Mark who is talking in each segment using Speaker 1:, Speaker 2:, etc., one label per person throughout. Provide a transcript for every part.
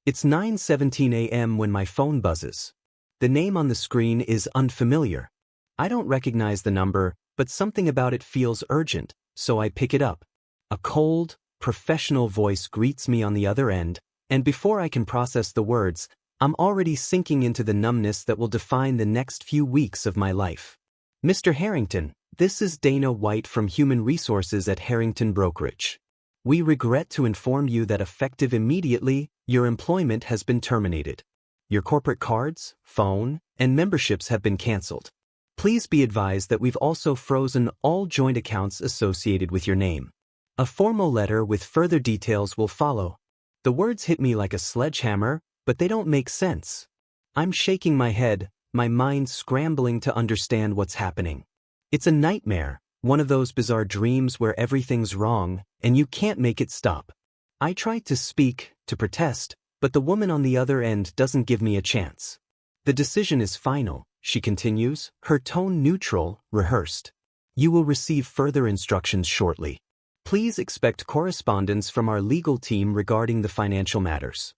Speaker 1: It's 9:17 a.m. when my phone buzzes. The name on the screen is unfamiliar. I don't recognize the number, but something about it feels urgent, so I pick it up. A cold, professional voice greets me on the other end, and before I can process the words, I'm already sinking into the numbness that will define the next few weeks of my life. Mr. Harrington, this is Dana White from Human Resources at Harrington Brokerage. We regret to inform you that effective immediately, your employment has been terminated. Your corporate cards, phone, and memberships have been canceled. Please be advised that we've also frozen all joint accounts associated with your name. A formal letter with further details will follow. The words hit me like a sledgehammer, but they don't make sense. I'm shaking my head, my mind scrambling to understand what's happening. It's a nightmare, one of those bizarre dreams where everything's wrong, and you can't make it stop. I try to speak, to protest, but the woman on the other end doesn't give me a chance. The decision is final, she continues, her tone neutral, rehearsed. You will receive further instructions shortly. Please expect correspondence from our legal team regarding the financial matters.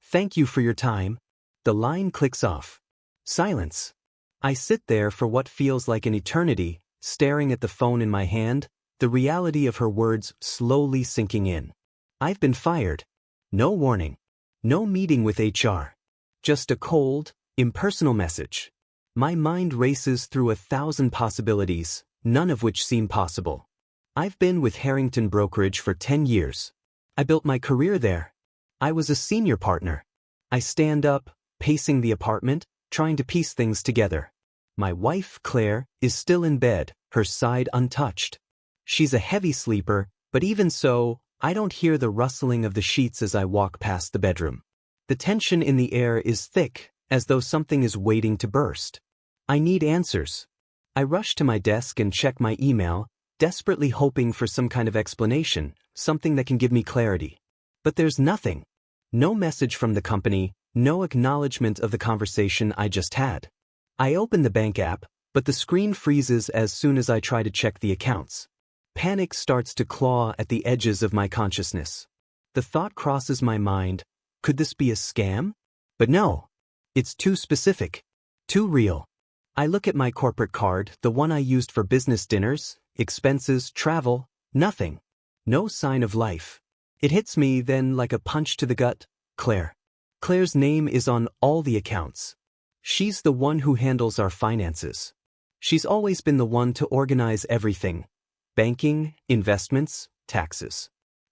Speaker 1: Thank you for your time. The line clicks off. Silence. I sit there for what feels like an eternity, staring at the phone in my hand, the reality of her words slowly sinking in. I've been fired. No warning. No meeting with HR. Just a cold, impersonal message. My mind races through 1,000 possibilities, none of which seem possible. I've been with Harrington Brokerage for 10 years. I built my career there. I was a senior partner. I stand up, pacing the apartment, trying to piece things together. My wife, Claire, is still in bed, her side untouched. She's a heavy sleeper, but even so, I don't hear the rustling of the sheets as I walk past the bedroom. The tension in the air is thick, as though something is waiting to burst. I need answers. I rush to my desk and check my email, desperately hoping for some kind of explanation, something that can give me clarity. But there's nothing. No message from the company, no acknowledgement of the conversation I just had. I open the bank app, but the screen freezes as soon as I try to check the accounts. Panic starts to claw at the edges of my consciousness. The thought crosses my mind, could this be a scam? But no. It's too specific. Too real. I look at my corporate card, the one I used for business dinners, expenses, travel, nothing. No sign of life. It hits me then like a punch to the gut, Claire. Claire's name is on all the accounts. She's the one who handles our finances. She's always been the one to organize everything. Banking, investments, taxes.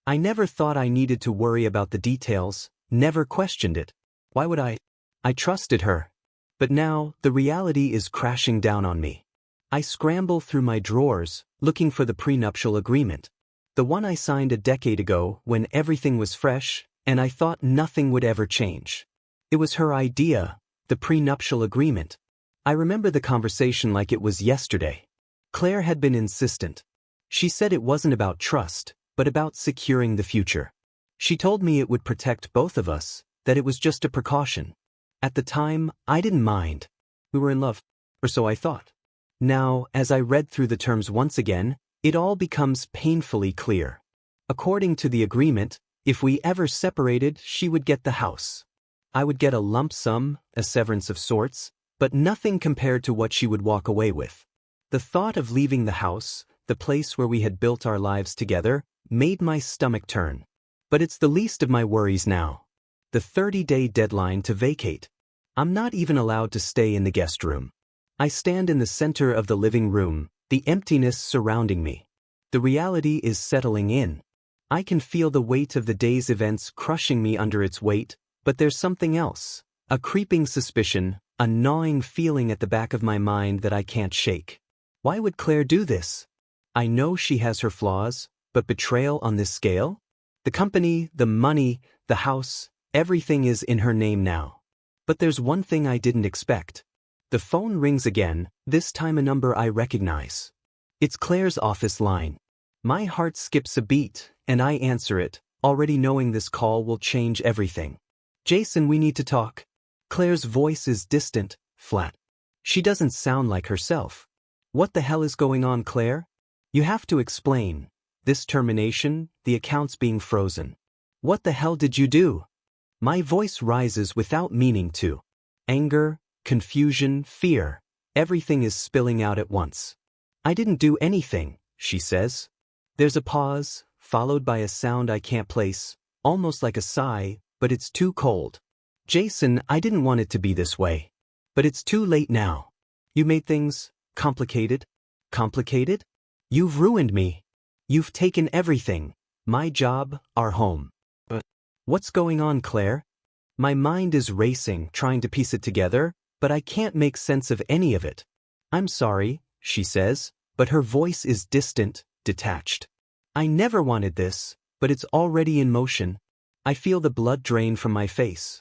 Speaker 1: I never thought I needed to worry about the details, never questioned it. Why would I? I trusted her. But now, the reality is crashing down on me. I scramble through my drawers, looking for the prenuptial agreement. The one I signed a decade ago when everything was fresh, and I thought nothing would ever change. It was her idea, the prenuptial agreement. I remember the conversation like it was yesterday. Claire had been insistent. She said it wasn't about trust, but about securing the future. She told me it would protect both of us, that it was just a precaution. At the time, I didn't mind. We were in love, or so I thought. Now, as I read through the terms once again, it all becomes painfully clear. According to the agreement, if we ever separated, she would get the house. I would get a lump sum, a severance of sorts, but nothing compared to what she would walk away with. The thought of leaving the house, the place where we had built our lives together, made my stomach turn. But it's the least of my worries now. The 30-day deadline to vacate. I'm not even allowed to stay in the guest room. I stand in the center of the living room, the emptiness surrounding me. The reality is settling in. I can feel the weight of the day's events crushing me under its weight, but there's something else, a creeping suspicion, a gnawing feeling at the back of my mind that I can't shake. Why would Claire do this? I know she has her flaws, but betrayal on this scale? The company, the money, the house, everything is in her name now. But there's one thing I didn't expect. The phone rings again, this time a number I recognize. It's Claire's office line. My heart skips a beat, and I answer it, already knowing this call will change everything. Jason, we need to talk. Claire's voice is distant, flat. She doesn't sound like herself. What the hell is going on, Claire? You have to explain. This termination, the accounts being frozen. What the hell did you do? My voice rises without meaning to. Anger, confusion, fear. Everything is spilling out at once. I didn't do anything, she says. There's a pause, followed by a sound I can't place, almost like a sigh, but it's too cold. Jason, I didn't want it to be this way. But it's too late now. You made things complicated? Complicated? You've ruined me. You've taken everything. My job, our home. But what's going on, Claire? My mind is racing, trying to piece it together, but I can't make sense of any of it. I'm sorry, she says, but her voice is distant, detached. I never wanted this, but it's already in motion. I feel the blood drain from my face.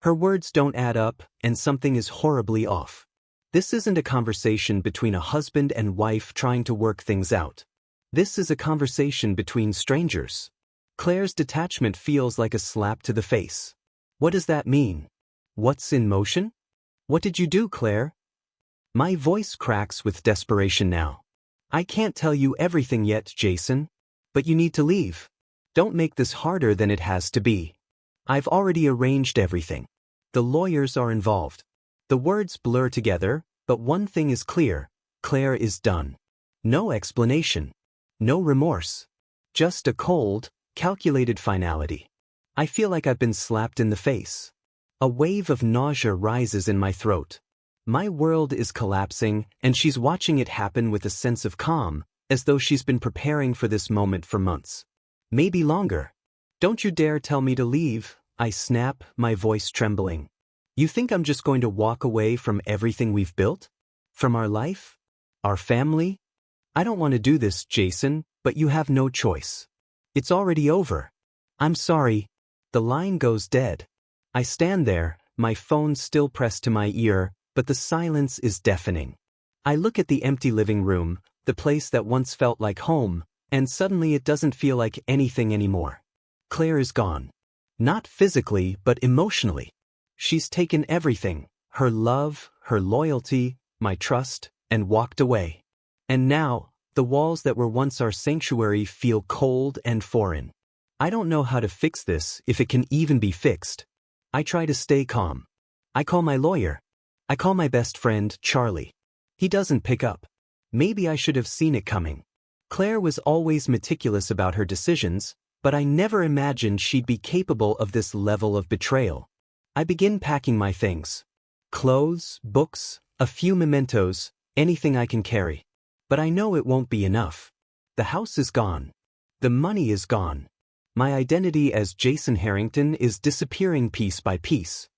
Speaker 1: Her words don't add up, and something is horribly off. This isn't a conversation between a husband and wife trying to work things out. This is a conversation between strangers. Claire's detachment feels like a slap to the face. What does that mean? What's in motion? What did you do, Claire? My voice cracks with desperation now. I can't tell you everything yet, Jason. But you need to leave. Don't make this harder than it has to be. I've already arranged everything. The lawyers are involved. The words blur together, but one thing is clear. Claire is done. No explanation. No remorse. Just a cold, calculated finality. I feel like I've been slapped in the face. A wave of nausea rises in my throat. My world is collapsing, and she's watching it happen with a sense of calm, as though she's been preparing for this moment for months. Maybe longer. Don't you dare tell me to leave, I snap, my voice trembling. You think I'm just going to walk away from everything we've built? From our life? Our family? I don't want to do this, Jason, but you have no choice. It's already over. I'm sorry. The line goes dead. I stand there, my phone still pressed to my ear, but the silence is deafening. I look at the empty living room, the place that once felt like home, and suddenly it doesn't feel like anything anymore. Claire is gone. Not physically, but emotionally. She's taken everything, her love, her loyalty, my trust, and walked away. And now, the walls that were once our sanctuary feel cold and foreign. I don't know how to fix this, if it can even be fixed. I try to stay calm. I call my lawyer. I call my best friend, Charlie. He doesn't pick up. Maybe I should have seen it coming. Claire was always meticulous about her decisions, but I never imagined she'd be capable of this level of betrayal. I begin packing my things. Clothes, books, a few mementos, anything I can carry. But I know it won't be enough. The house is gone. The money is gone. My identity as Jason Harrington is disappearing piece by piece.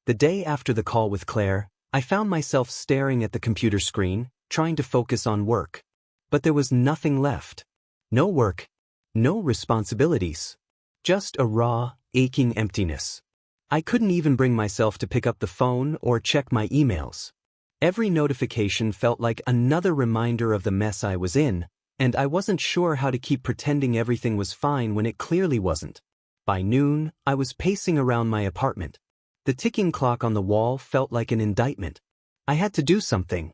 Speaker 1: The day after the call with Claire, I found myself staring at the computer screen, trying to focus on work. But there was nothing left. No work. No responsibilities. Just a raw, aching emptiness. I couldn't even bring myself to pick up the phone or check my emails. Every notification felt like another reminder of the mess I was in, and I wasn't sure how to keep pretending everything was fine when it clearly wasn't. By noon, I was pacing around my apartment. The ticking clock on the wall felt like an indictment. I had to do something.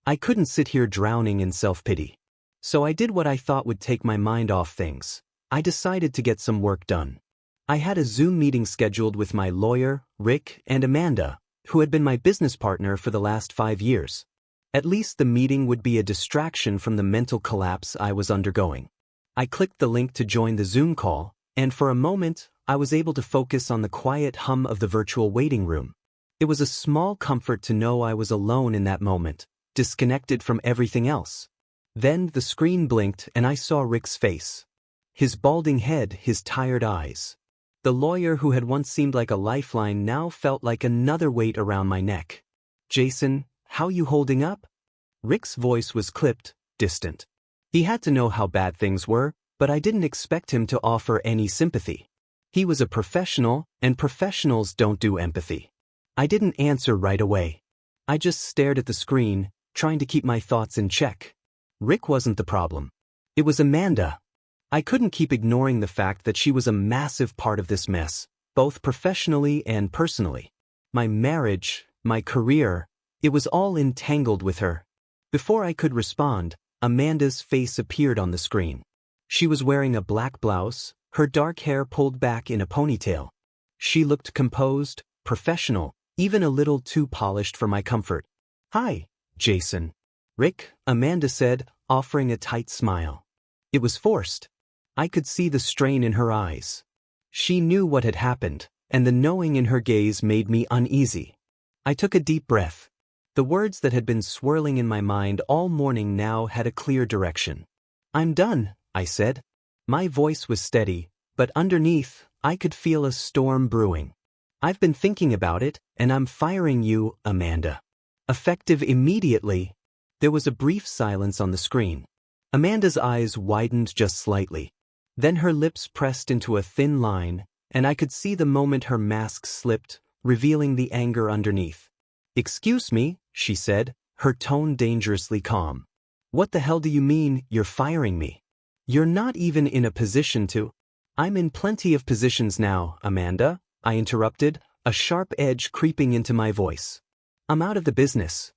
Speaker 1: I couldn't sit here drowning in self-pity. So I did what I thought would take my mind off things. I decided to get some work done. I had a Zoom meeting scheduled with my lawyer, Rick, and Amanda, who had been my business partner for the last 5 years. At least the meeting would be a distraction from the mental collapse I was undergoing. I clicked the link to join the Zoom call, and for a moment, I was able to focus on the quiet hum of the virtual waiting room. It was a small comfort to know I was alone in that moment, disconnected from everything else. Then the screen blinked and I saw Rick's face. His balding head, his tired eyes. The lawyer who had once seemed like a lifeline now felt like another weight around my neck. Jason, how you holding up? Rick's voice was clipped, distant. He had to know how bad things were, but I didn't expect him to offer any sympathy. He was a professional, and professionals don't do empathy. I didn't answer right away. I just stared at the screen, trying to keep my thoughts in check. Rick wasn't the problem. It was Amanda. I couldn't keep ignoring the fact that she was a massive part of this mess, both professionally and personally. My marriage, my career, it was all entangled with her. Before I could respond, Amanda's face appeared on the screen. She was wearing a black blouse, her dark hair pulled back in a ponytail. She looked composed, professional, even a little too polished for my comfort. "Hi, Jason." "Rick," Amanda said, offering a tight smile. It was forced. I could see the strain in her eyes. She knew what had happened, and the knowing in her gaze made me uneasy. I took a deep breath. The words that had been swirling in my mind all morning now had a clear direction. "I'm done," I said. My voice was steady, but underneath, I could feel a storm brewing. "I've been thinking about it, and I'm firing you, Amanda. Effective immediately." There was a brief silence on the screen. Amanda's eyes widened just slightly. Then her lips pressed into a thin line, and I could see the moment her mask slipped, revealing the anger underneath. "Excuse me," she said, her tone dangerously calm. "What the hell do you mean, you're firing me? You're not even in a position to—" "I'm in plenty of positions now, Amanda," I interrupted, a sharp edge creeping into my voice. "I'm out of the business.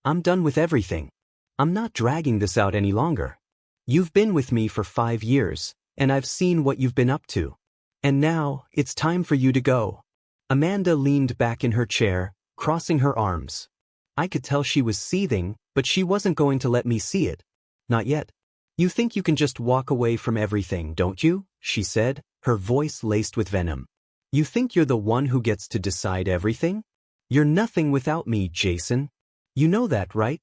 Speaker 1: I'm done with everything. I'm not dragging this out any longer. You've been with me for 5 years, and I've seen what you've been up to. And now, it's time for you to go." Amanda leaned back in her chair, crossing her arms. I could tell she was seething, but she wasn't going to let me see it. "Not yet. You think you can just walk away from everything, don't you?" she said, her voice laced with venom. "You think you're the one who gets to decide everything? You're nothing without me, Jason. You know that, right?"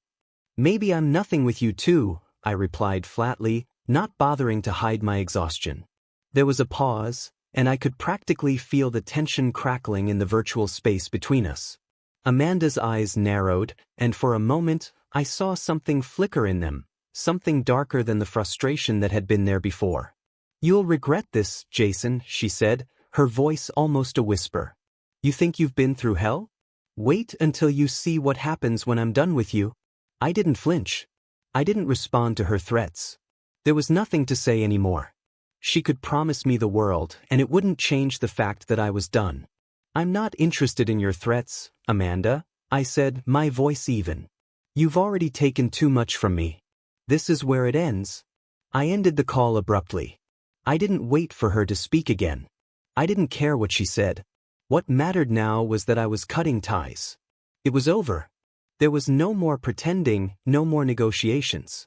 Speaker 1: "Maybe I'm nothing with you too," I replied flatly, not bothering to hide my exhaustion. There was a pause, and I could practically feel the tension crackling in the virtual space between us. Amanda's eyes narrowed, and for a moment, I saw something flicker in them, something darker than the frustration that had been there before. "You'll regret this, Jason," she said, her voice almost a whisper. "You think you've been through hell? Wait until you see what happens when I'm done with you." I didn't flinch. I didn't respond to her threats. There was nothing to say anymore. She could promise me the world, and it wouldn't change the fact that I was done. "I'm not interested in your threats, Amanda," I said, my voice even. "You've already taken too much from me. This is where it ends." I ended the call abruptly. I didn't wait for her to speak again. I didn't care what she said. What mattered now was that I was cutting ties. It was over. There was no more pretending, no more negotiations.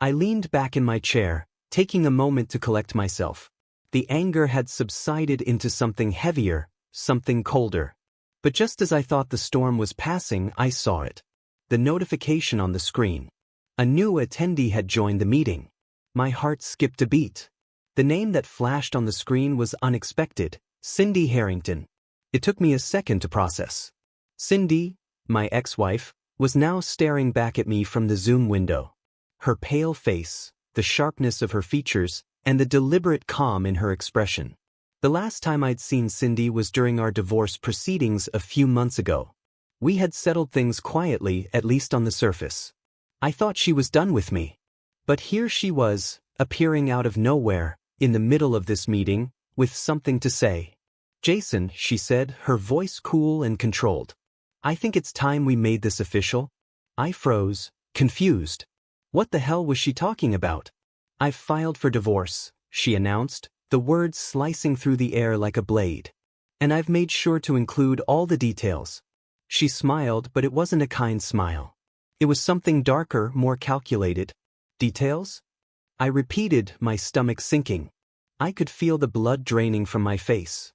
Speaker 1: I leaned back in my chair, taking a moment to collect myself. The anger had subsided into something heavier, something colder. But just as I thought the storm was passing, I saw it. The notification on the screen. A new attendee had joined the meeting. My heart skipped a beat. The name that flashed on the screen was unexpected: Cindy Harrington. It took me a second to process. Cindy, my ex-wife, was now staring back at me from the Zoom window. Her pale face, the sharpness of her features, and the deliberate calm in her expression. The last time I'd seen Cindy was during our divorce proceedings a few months ago. We had settled things quietly, at least on the surface. I thought she was done with me. But here she was, appearing out of nowhere, in the middle of this meeting, with something to say. "Jason," she said, her voice cool and controlled. "I think it's time we made this official." I froze, confused. What the hell was she talking about? "I've filed for divorce," she announced, the words slicing through the air like a blade. "And I've made sure to include all the details." She smiled, but it wasn't a kind smile. It was something darker, more calculated. "Details?" I repeated, my stomach sinking. I could feel the blood draining from my face.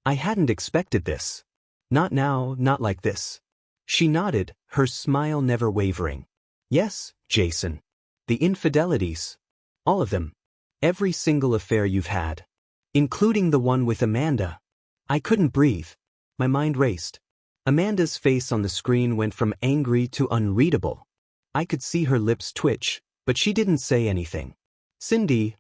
Speaker 1: I hadn't expected this. Not now, not like this. She nodded, her smile never wavering. "Yes, Jason. The infidelities. All of them. Every single affair you've had. Including the one with Amanda." I couldn't breathe. My mind raced. Amanda's face on the screen went from angry to unreadable. I could see her lips twitch, but she didn't say anything. "Cindy,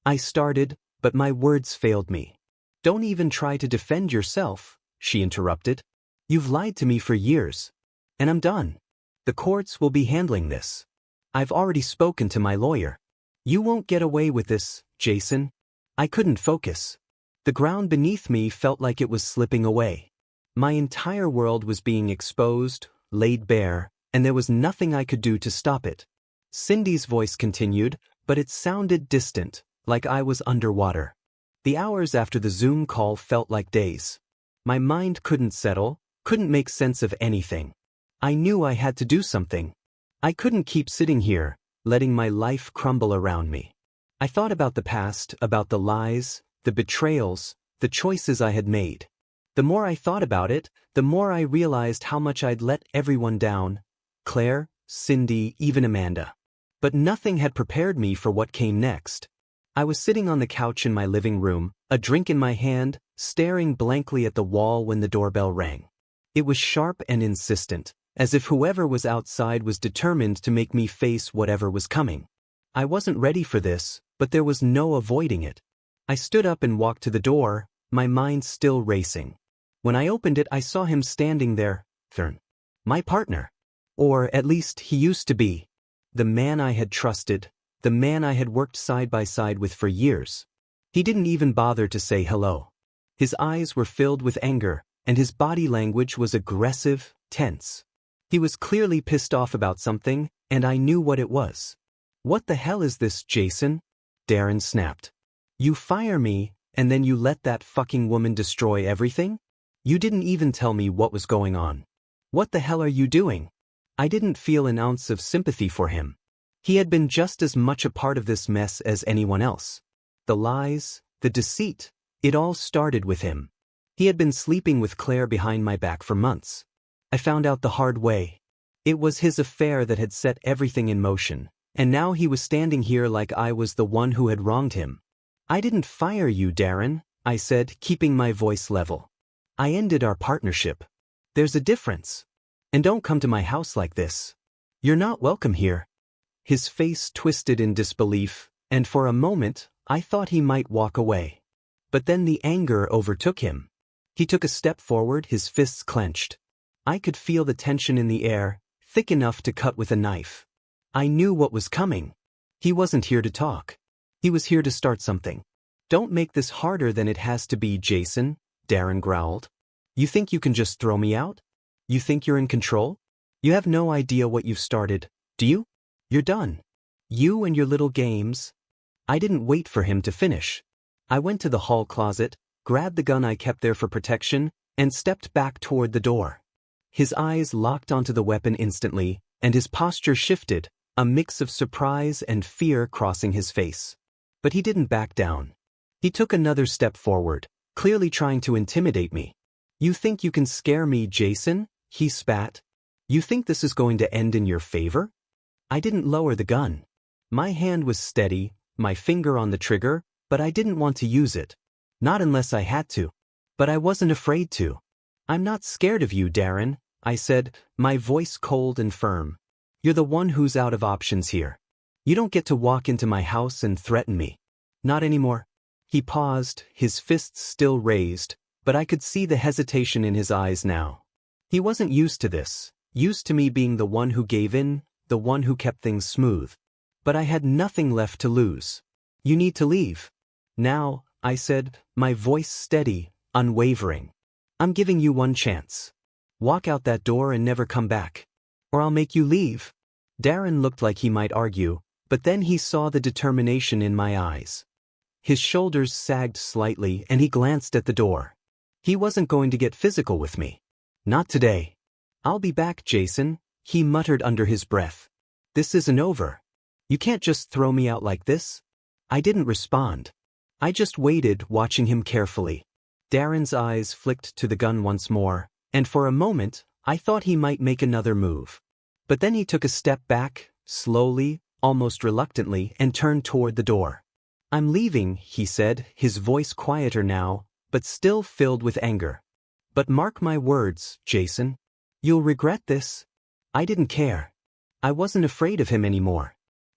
Speaker 1: I started, but my words failed me." "Don't even try to defend yourself," she interrupted. "You've lied to me for years. And I'm done. The courts will be handling this. I've already spoken to my lawyer. You won't get away with this, Jason." I couldn't focus. The ground beneath me felt like it was slipping away. My entire world was being exposed, laid bare, and there was nothing I could do to stop it. Cindy's voice continued, but it sounded distant, like I was underwater. The hours after the Zoom call felt like days. My mind couldn't settle, couldn't make sense of anything. I knew I had to do something. I couldn't keep sitting here, letting my life crumble around me. I thought about the past, about the lies, the betrayals, the choices I had made. The more I thought about it, the more I realized how much I'd let everyone down. Claire, Cindy, even Amanda. But nothing had prepared me for what came next. I was sitting on the couch in my living room, a drink in my hand, staring blankly at the wall when the doorbell rang. It was sharp and insistent, as if whoever was outside was determined to make me face whatever was coming. I wasn't ready for this, but there was no avoiding it. I stood up and walked to the door, my mind still racing. When I opened it, I saw him standing there, my partner. Or at least he used to be. The man I had trusted, the man I had worked side by side with for years. He didn't even bother to say hello. His eyes were filled with anger, and his body language was aggressive, tense. He was clearly pissed off about something, and I knew what it was. "What the hell is this, Jason?" Darren snapped. "You fire me, and then you let that fucking woman destroy everything? You didn't even tell me what was going on. What the hell are you doing?" I didn't feel an ounce of sympathy for him. He had been just as much a part of this mess as anyone else. The lies, the deceit, it all started with him. He had been sleeping with Claire behind my back for months. I found out the hard way. It was his affair that had set everything in motion, and now he was standing here like I was the one who had wronged him. "I didn't fire you, Darren," I said, keeping my voice level. "I ended our partnership. There's a difference. And don't come to my house like this. You're not welcome here." His face twisted in disbelief, and for a moment, I thought he might walk away. But then the anger overtook him. He took a step forward, his fists clenched. I could feel the tension in the air, thick enough to cut with a knife. I knew what was coming. He wasn't here to talk. He was here to start something. "Don't make this harder than it has to be, Jason," Darren growled. "You think you can just throw me out? You think you're in control? You have no idea what you've started, do you? You're done. You and your little games." I didn't wait for him to finish. I went to the hall closet, grabbed the gun I kept there for protection, and stepped back toward the door. His eyes locked onto the weapon instantly, and his posture shifted, a mix of surprise and fear crossing his face. But he didn't back down. He took another step forward, clearly trying to intimidate me. "You think you can scare me, Jason?" he spat. "You think this is going to end in your favor?" I didn't lower the gun. My hand was steady, my finger on the trigger, but I didn't want to use it. Not unless I had to. But I wasn't afraid to. "I'm not scared of you, Darren," I said, my voice cold and firm. "You're the one who's out of options here. You don't get to walk into my house and threaten me. Not anymore." He paused, his fists still raised, but I could see the hesitation in his eyes now. He wasn't used to this, used to me being the one who gave in, the one who kept things smooth. But I had nothing left to lose. "You need to leave. Now," I said, my voice steady, unwavering. "I'm giving you one chance. Walk out that door and never come back. Or I'll make you leave." Darren looked like he might argue, but then he saw the determination in my eyes. His shoulders sagged slightly and he glanced at the door. He wasn't going to get physical with me. Not today. "I'll be back, Jason," he muttered under his breath. "This isn't over. You can't just throw me out like this." I didn't respond. I just waited, watching him carefully. Darren's eyes flicked to the gun once more, and for a moment, I thought he might make another move. But then he took a step back, slowly, almost reluctantly, and turned toward the door. "I'm leaving," he said, his voice quieter now, but still filled with anger. "But mark my words, Jason. You'll regret this." I didn't care. I wasn't afraid of him anymore.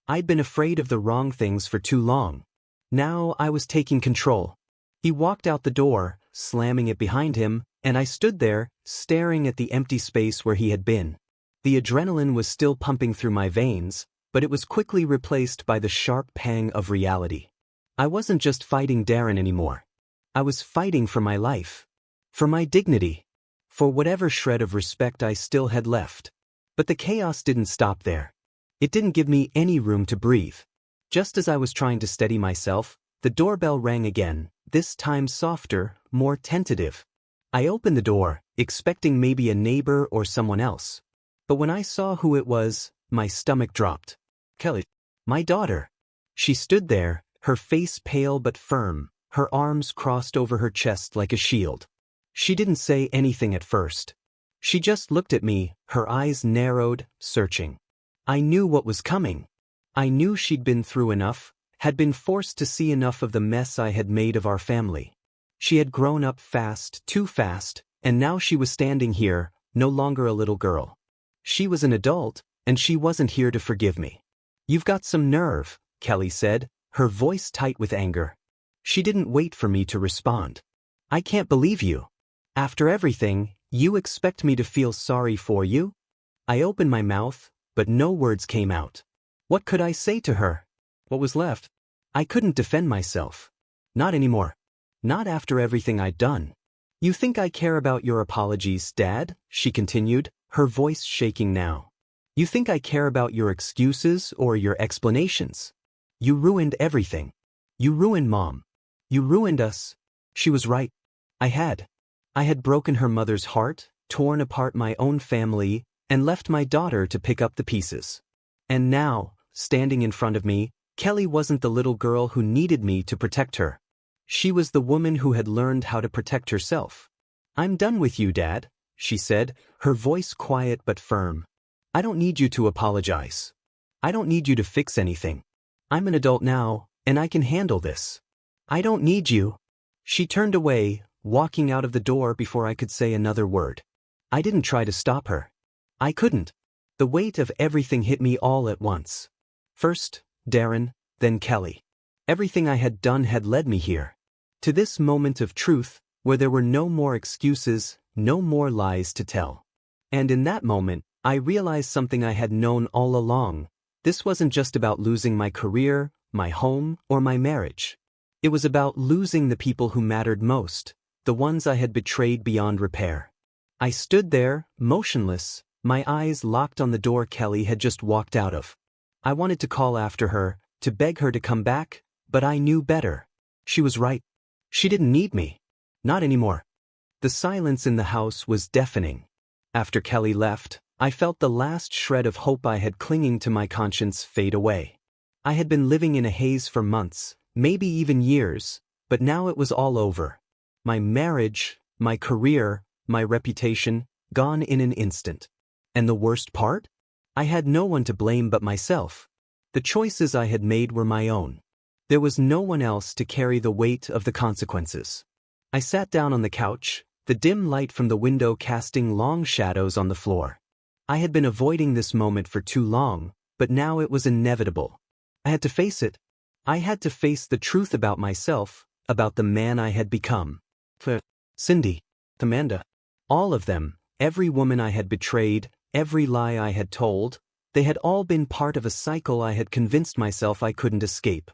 Speaker 1: I'd been afraid of the wrong things for too long. Now I was taking control. He walked out the door, slamming it behind him, and I stood there, staring at the empty space where he had been. The adrenaline was still pumping through my veins, but it was quickly replaced by the sharp pang of reality. I wasn't just fighting Darren anymore. I was fighting for my life. For my dignity. For whatever shred of respect I still had left. But the chaos didn't stop there. It didn't give me any room to breathe. Just as I was trying to steady myself, the doorbell rang again, this time softer, more tentative. I opened the door, expecting maybe a neighbor or someone else. But when I saw who it was, my stomach dropped. Kelly. My daughter. She stood there, her face pale but firm, her arms crossed over her chest like a shield. She didn't say anything at first. She just looked at me, her eyes narrowed, searching. I knew what was coming. I knew she'd been through enough, had been forced to see enough of the mess I had made of our family. She had grown up fast, too fast, and now she was standing here, no longer a little girl. She was an adult, and she wasn't here to forgive me. You've got some nerve, Kelly said, her voice tight with anger. She didn't wait for me to respond. I can't believe you. After everything, you expect me to feel sorry for you? I opened my mouth, but no words came out. What could I say to her? What was left? I couldn't defend myself. Not anymore. Not after everything I'd done. You think I care about your apologies, Dad? She continued, her voice shaking now. You think I care about your excuses or your explanations? You ruined everything. You ruined Mom. You ruined us. She was right. I had broken her mother's heart, torn apart my own family, and left my daughter to pick up the pieces. And now, standing in front of me, Kelly wasn't the little girl who needed me to protect her. She was the woman who had learned how to protect herself. I'm done with you, Dad, she said, her voice quiet but firm. I don't need you to apologize. I don't need you to fix anything. I'm an adult now, and I can handle this. I don't need you. She turned away, walking out of the door before I could say another word. I didn't try to stop her. I couldn't. The weight of everything hit me all at once. First, Darren, then Kelly. Everything I had done had led me here. To this moment of truth, where there were no more excuses, no more lies to tell. And in that moment, I realized something I had known all along. This wasn't just about losing my career, my home, or my marriage. It was about losing the people who mattered most, the ones I had betrayed beyond repair. I stood there, motionless, my eyes locked on the door Kelly had just walked out of. I wanted to call after her, to beg her to come back, but I knew better. She was right. She didn't need me. Not anymore. The silence in the house was deafening. After Kelly left, I felt the last shred of hope I had clinging to my conscience fade away. I had been living in a haze for months, maybe even years, but now it was all over. My marriage, my career, my reputation, gone in an instant. And the worst part? I had no one to blame but myself. The choices I had made were my own. There was no one else to carry the weight of the consequences. I sat down on the couch, the dim light from the window casting long shadows on the floor. I had been avoiding this moment for too long, but now it was inevitable. I had to face it. I had to face the truth about myself, about the man I had become. Cindy, Amanda, all of them, every woman I had betrayed, every lie I had told, they had all been part of a cycle I had convinced myself I couldn't escape.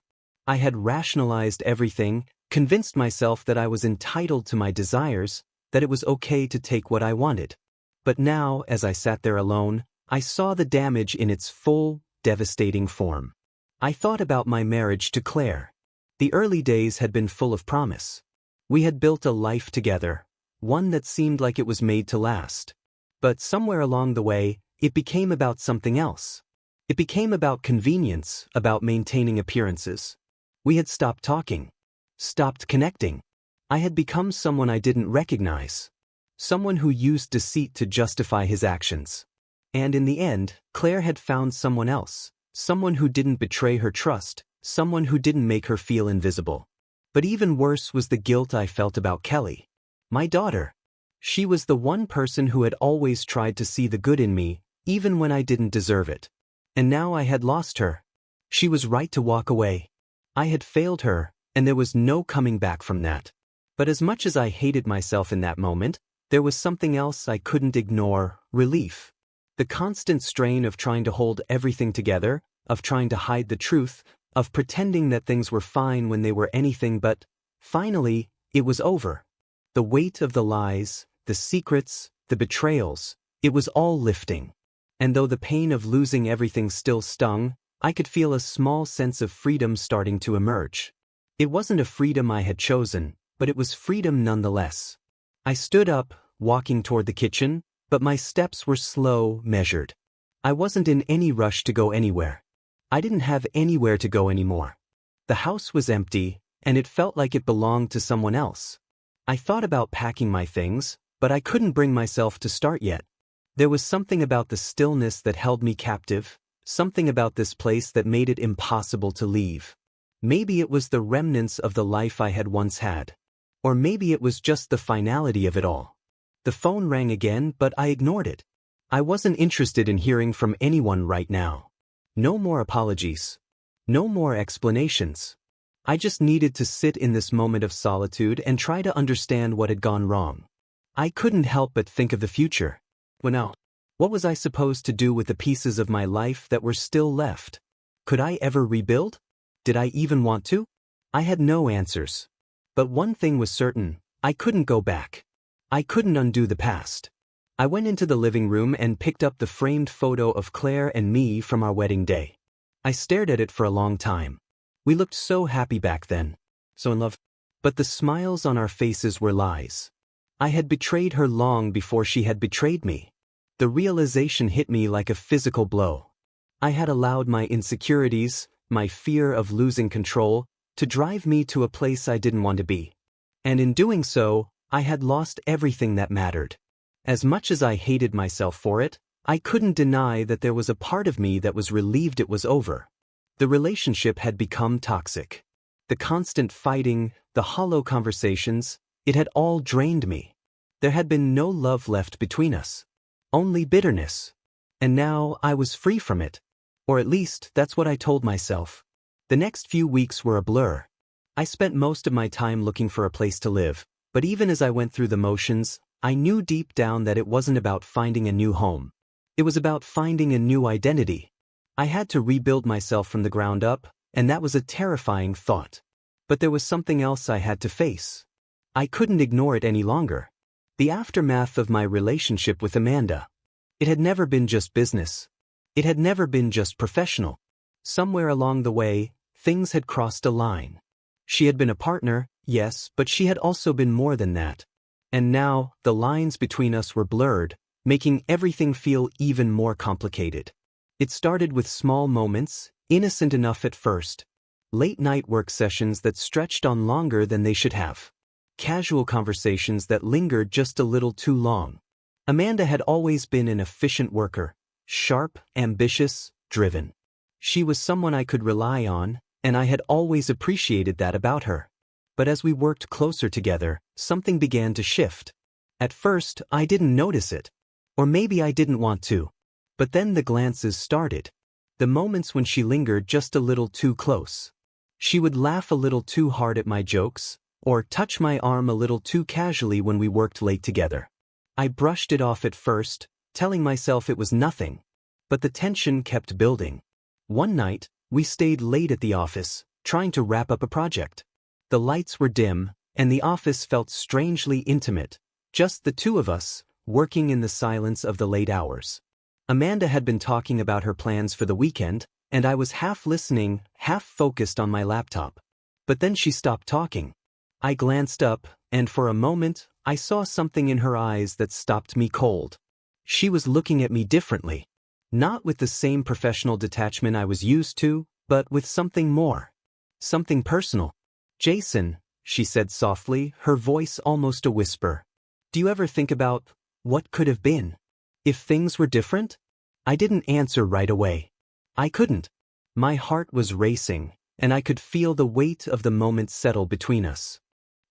Speaker 1: I had rationalized everything, convinced myself that I was entitled to my desires, that it was okay to take what I wanted. But now, as I sat there alone, I saw the damage in its full, devastating form. I thought about my marriage to Claire. The early days had been full of promise. We had built a life together, one that seemed like it was made to last. But somewhere along the way, it became about something else. It became about convenience, about maintaining appearances. We had stopped talking, stopped connecting. I had become someone I didn't recognize, someone who used deceit to justify his actions. And in the end, Claire had found someone else, someone who didn't betray her trust, someone who didn't make her feel invisible. But even worse was the guilt I felt about Kelly, my daughter. She was the one person who had always tried to see the good in me, even when I didn't deserve it. And now I had lost her. She was right to walk away. I had failed her, and there was no coming back from that. But as much as I hated myself in that moment, there was something else I couldn't ignore: relief. The constant strain of trying to hold everything together, of trying to hide the truth, of pretending that things were fine when they were anything but. Finally, it was over. The weight of the lies, the secrets, the betrayals, it was all lifting. And though the pain of losing everything still stung, I could feel a small sense of freedom starting to emerge. It wasn't a freedom I had chosen, but it was freedom nonetheless. I stood up, walking toward the kitchen, but my steps were slow, measured. I wasn't in any rush to go anywhere. I didn't have anywhere to go anymore. The house was empty, and it felt like it belonged to someone else. I thought about packing my things, but I couldn't bring myself to start yet. There was something about the stillness that held me captive, something about this place that made it impossible to leave. Maybe it was the remnants of the life I had once had. Or maybe it was just the finality of it all. The phone rang again, but I ignored it. I wasn't interested in hearing from anyone right now. No more apologies. No more explanations. I just needed to sit in this moment of solitude and try to understand what had gone wrong. I couldn't help but think of the future. Well, now, what was I supposed to do with the pieces of my life that were still left? Could I ever rebuild? Did I even want to? I had no answers. But one thing was certain, I couldn't go back. I couldn't undo the past. I went into the living room and picked up the framed photo of Claire and me from our wedding day. I stared at it for a long time. We looked so happy back then, so in love. But the smiles on our faces were lies. I had betrayed her long before she had betrayed me. The realization hit me like a physical blow. I had allowed my insecurities, my fear of losing control, to drive me to a place I didn't want to be. And in doing so, I had lost everything that mattered. As much as I hated myself for it, I couldn't deny that there was a part of me that was relieved it was over. The relationship had become toxic. The constant fighting, the hollow conversations, it had all drained me. There had been no love left between us. Only bitterness. And now I was free from it. Or at least, that's what I told myself. The next few weeks were a blur. I spent most of my time looking for a place to live, but even as I went through the motions, I knew deep down that it wasn't about finding a new home. It was about finding a new identity. I had to rebuild myself from the ground up, and that was a terrifying thought. But there was something else I had to face. I couldn't ignore it any longer. The aftermath of my relationship with Amanda. It had never been just business. It had never been just professional. Somewhere along the way, things had crossed a line. She had been a partner, yes, but she had also been more than that. And now, the lines between us were blurred, making everything feel even more complicated. It started with small moments, innocent enough at first. Late-night work sessions that stretched on longer than they should have. Casual conversations that lingered just a little too long. Amanda had always been an efficient worker, sharp, ambitious, driven. She was someone I could rely on, and I had always appreciated that about her. But as we worked closer together, something began to shift. At first, I didn't notice it. Or maybe I didn't want to. But then the glances started. The moments when she lingered just a little too close. She would laugh a little too hard at my jokes, or touch my arm a little too casually when we worked late together. I brushed it off at first, telling myself it was nothing. But the tension kept building. One night, we stayed late at the office, trying to wrap up a project. The lights were dim, and the office felt strangely intimate, just the two of us, working in the silence of the late hours. Amanda had been talking about her plans for the weekend, and I was half listening, half focused on my laptop. But then she stopped talking. I glanced up, and for a moment, I saw something in her eyes that stopped me cold. She was looking at me differently. Not with the same professional detachment I was used to, but with something more. Something personal. "Jason," she said softly, her voice almost a whisper. "Do you ever think about what could have been? If things were different?" I didn't answer right away. I couldn't. My heart was racing, and I could feel the weight of the moment settle between us.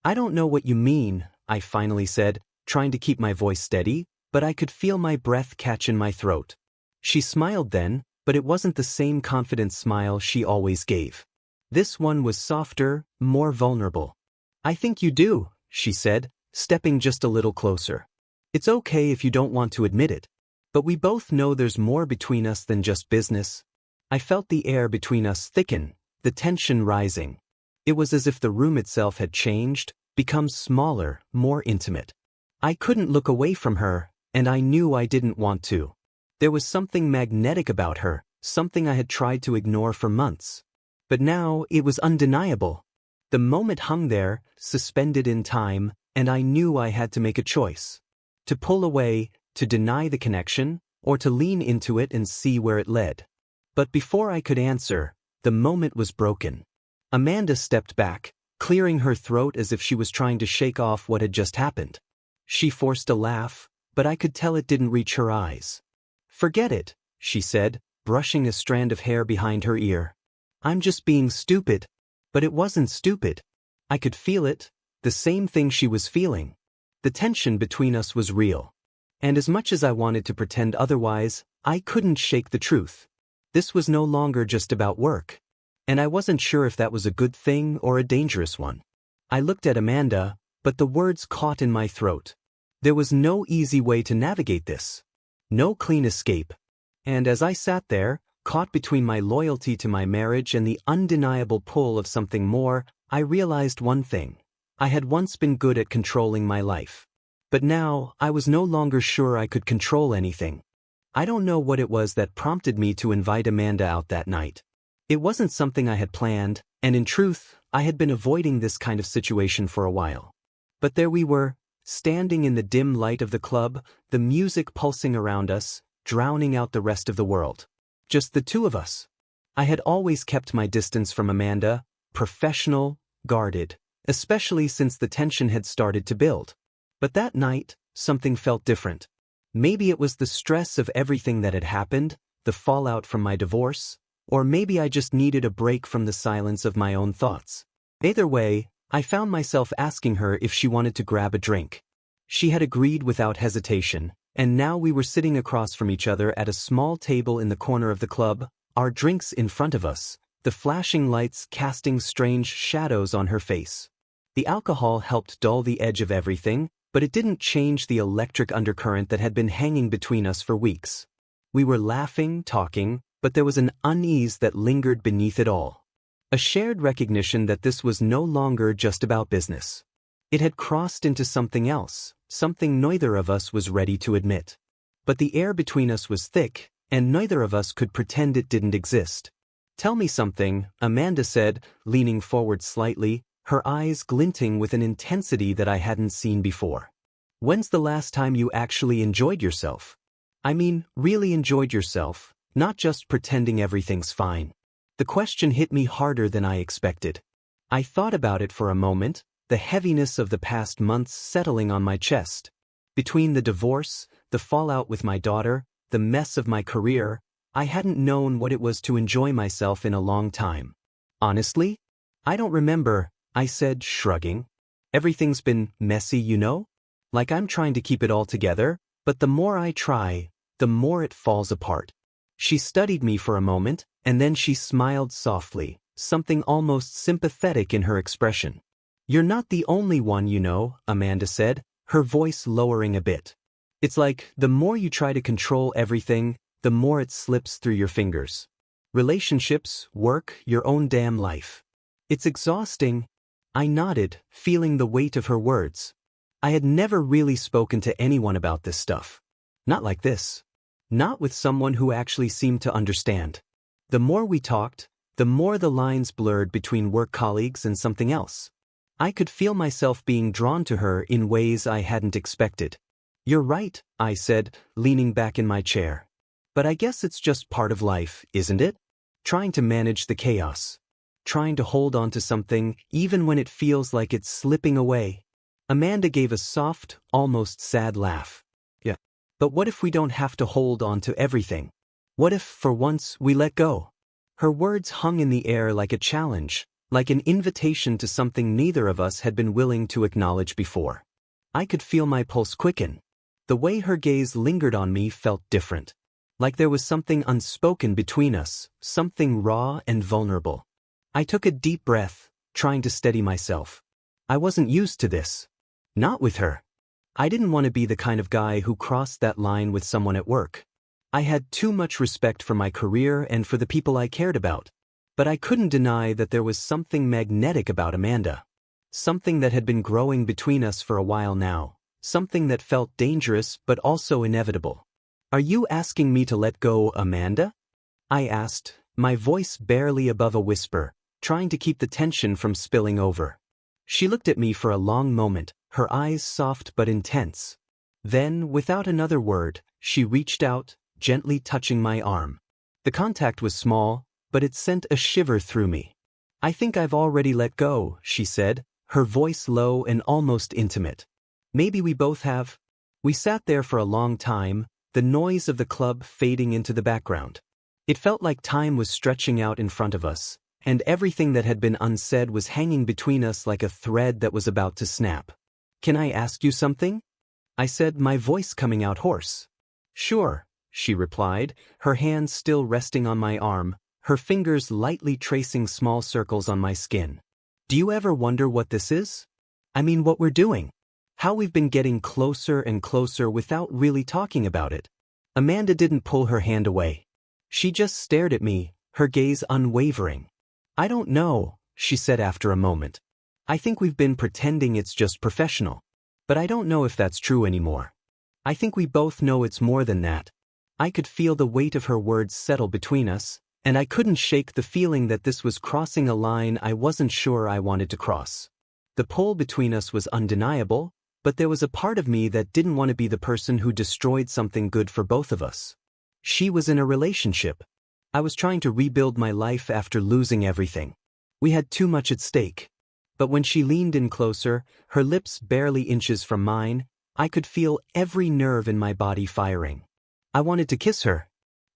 Speaker 1: "I don't know what you mean," I finally said, trying to keep my voice steady, but I could feel my breath catch in my throat. She smiled then, but it wasn't the same confident smile she always gave. This one was softer, more vulnerable. "I think you do," she said, stepping just a little closer. "It's okay if you don't want to admit it. But we both know there's more between us than just business." I felt the air between us thicken, the tension rising. It was as if the room itself had changed, become smaller, more intimate. I couldn't look away from her, and I knew I didn't want to. There was something magnetic about her, something I had tried to ignore for months. But now it was undeniable. The moment hung there, suspended in time, and I knew I had to make a choice. To pull away, to deny the connection, or to lean into it and see where it led. But before I could answer, the moment was broken. Amanda stepped back, clearing her throat as if she was trying to shake off what had just happened. She forced a laugh, but I could tell it didn't reach her eyes. "Forget it," she said, brushing a strand of hair behind her ear. "I'm just being stupid." But it wasn't stupid. I could feel it, the same thing she was feeling. The tension between us was real. And as much as I wanted to pretend otherwise, I couldn't shake the truth. This was no longer just about work. And I wasn't sure if that was a good thing or a dangerous one. I looked at Amanda, but the words caught in my throat. There was no easy way to navigate this. No clean escape. And as I sat there, caught between my loyalty to my marriage and the undeniable pull of something more, I realized one thing. I had once been good at controlling my life. But now, I was no longer sure I could control anything. I don't know what it was that prompted me to invite Amanda out that night. It wasn't something I had planned, and in truth, I had been avoiding this kind of situation for a while. But there we were, standing in the dim light of the club, the music pulsing around us, drowning out the rest of the world. Just the two of us. I had always kept my distance from Amanda, professional, guarded, especially since the tension had started to build. But that night, something felt different. Maybe it was the stress of everything that had happened, the fallout from my divorce, or maybe I just needed a break from the silence of my own thoughts. Either way, I found myself asking her if she wanted to grab a drink. She had agreed without hesitation, and now we were sitting across from each other at a small table in the corner of the club, our drinks in front of us, the flashing lights casting strange shadows on her face. The alcohol helped dull the edge of everything, but it didn't change the electric undercurrent that had been hanging between us for weeks. We were laughing, talking, but there was an unease that lingered beneath it all. A shared recognition that this was no longer just about business. It had crossed into something else, something neither of us was ready to admit. But the air between us was thick, and neither of us could pretend it didn't exist. "Tell me something," Amanda said, leaning forward slightly, her eyes glinting with an intensity that I hadn't seen before. "When's the last time you actually enjoyed yourself? I mean, really enjoyed yourself, not just pretending everything's fine." The question hit me harder than I expected. I thought about it for a moment, the heaviness of the past months settling on my chest. Between the divorce, the fallout with my daughter, the mess of my career, I hadn't known what it was to enjoy myself in a long time. "Honestly? I don't remember," I said, shrugging. "Everything's been messy, you know? Like I'm trying to keep it all together, but the more I try, the more it falls apart." She studied me for a moment, and then she smiled softly, something almost sympathetic in her expression. "You're not the only one, you know," Amanda said, her voice lowering a bit. "It's like, the more you try to control everything, the more it slips through your fingers. Relationships, work, your own damn life. It's exhausting." I nodded, feeling the weight of her words. I had never really spoken to anyone about this stuff. Not like this. Not with someone who actually seemed to understand. The more we talked, the more the lines blurred between work colleagues and something else. I could feel myself being drawn to her in ways I hadn't expected. "You're right," I said, leaning back in my chair. "But I guess it's just part of life, isn't it? Trying to manage the chaos. Trying to hold on to something, even when it feels like it's slipping away." Amanda gave a soft, almost sad laugh. "Yeah. But what if we don't have to hold on to everything? What if, for once, we let go?" Her words hung in the air like a challenge, like an invitation to something neither of us had been willing to acknowledge before. I could feel my pulse quicken. The way her gaze lingered on me felt different. Like there was something unspoken between us, something raw and vulnerable. I took a deep breath, trying to steady myself. I wasn't used to this. Not with her. I didn't want to be the kind of guy who crossed that line with someone at work. I had too much respect for my career and for the people I cared about. But I couldn't deny that there was something magnetic about Amanda. Something that had been growing between us for a while now. Something that felt dangerous but also inevitable. "Are you asking me to let go, Amanda?" I asked, my voice barely above a whisper, trying to keep the tension from spilling over. She looked at me for a long moment, her eyes soft but intense. Then, without another word, she reached out, gently touching my arm. The contact was small, but it sent a shiver through me. "I think I've already let go," she said, her voice low and almost intimate. "Maybe we both have." We sat there for a long time, the noise of the club fading into the background. It felt like time was stretching out in front of us, and everything that had been unsaid was hanging between us like a thread that was about to snap. "Can I ask you something?" I said, my voice coming out hoarse. "Sure," she replied, her hands still resting on my arm, her fingers lightly tracing small circles on my skin. "Do you ever wonder what this is? I mean, what we're doing? How we've been getting closer and closer without really talking about it?" Amanda didn't pull her hand away. She just stared at me, her gaze unwavering. "I don't know," she said after a moment. "I think we've been pretending it's just professional. But I don't know if that's true anymore. I think we both know it's more than that." I could feel the weight of her words settle between us, and I couldn't shake the feeling that this was crossing a line I wasn't sure I wanted to cross. The pull between us was undeniable, but there was a part of me that didn't want to be the person who destroyed something good for both of us. She was in a relationship. I was trying to rebuild my life after losing everything. We had too much at stake. But when she leaned in closer, her lips barely inches from mine, I could feel every nerve in my body firing. I wanted to kiss her.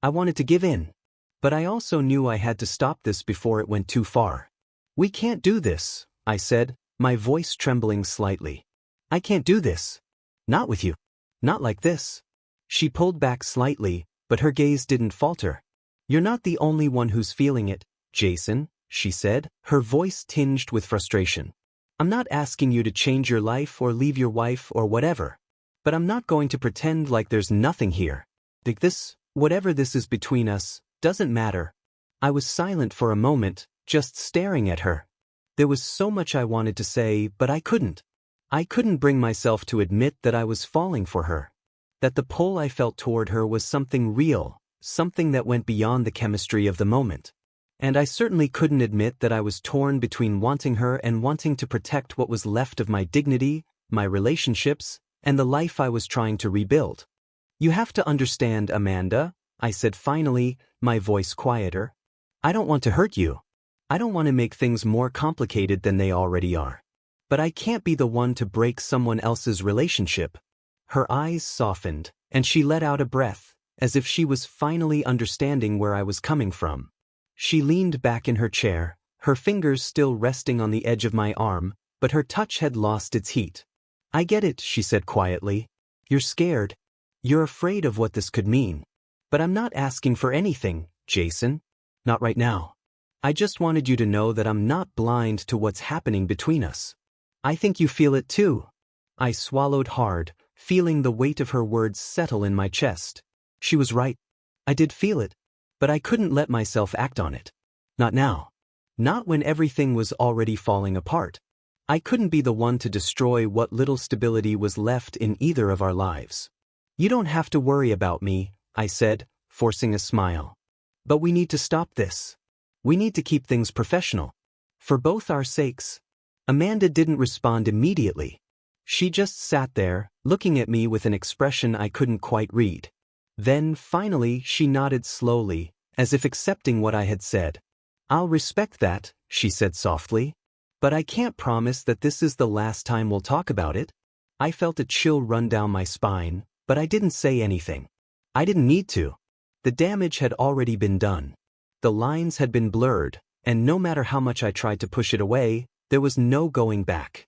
Speaker 1: I wanted to give in. But I also knew I had to stop this before it went too far. "We can't do this," I said, my voice trembling slightly. "I can't do this. Not with you. Not like this." She pulled back slightly, but her gaze didn't falter. "You're not the only one who's feeling it, Jason," she said, her voice tinged with frustration. "I'm not asking you to change your life or leave your wife or whatever. But I'm not going to pretend like there's nothing here. This, whatever this is between us, doesn't matter." I was silent for a moment, just staring at her. There was so much I wanted to say, but I couldn't. I couldn't bring myself to admit that I was falling for her. That the pull I felt toward her was something real, something that went beyond the chemistry of the moment. And I certainly couldn't admit that I was torn between wanting her and wanting to protect what was left of my dignity, my relationships, and the life I was trying to rebuild. "You have to understand, Amanda," I said finally, my voice quieter. "I don't want to hurt you. I don't want to make things more complicated than they already are. But I can't be the one to break someone else's relationship." Her eyes softened, and she let out a breath, as if she was finally understanding where I was coming from. She leaned back in her chair, her fingers still resting on the edge of my arm, but her touch had lost its heat. "I get it," she said quietly. "You're scared. You're afraid of what this could mean. But I'm not asking for anything, Jason. Not right now. I just wanted you to know that I'm not blind to what's happening between us. I think you feel it too." I swallowed hard, feeling the weight of her words settle in my chest. She was right. I did feel it. But I couldn't let myself act on it. Not now. Not when everything was already falling apart. I couldn't be the one to destroy what little stability was left in either of our lives. "You don't have to worry about me," I said, forcing a smile. "But we need to stop this. We need to keep things professional. For both our sakes." Amanda didn't respond immediately. She just sat there, looking at me with an expression I couldn't quite read. Then, finally, she nodded slowly, as if accepting what I had said. "I'll respect that," she said softly. "But I can't promise that this is the last time we'll talk about it." I felt a chill run down my spine, but I didn't say anything. I didn't need to. The damage had already been done. The lines had been blurred, and no matter how much I tried to push it away, there was no going back.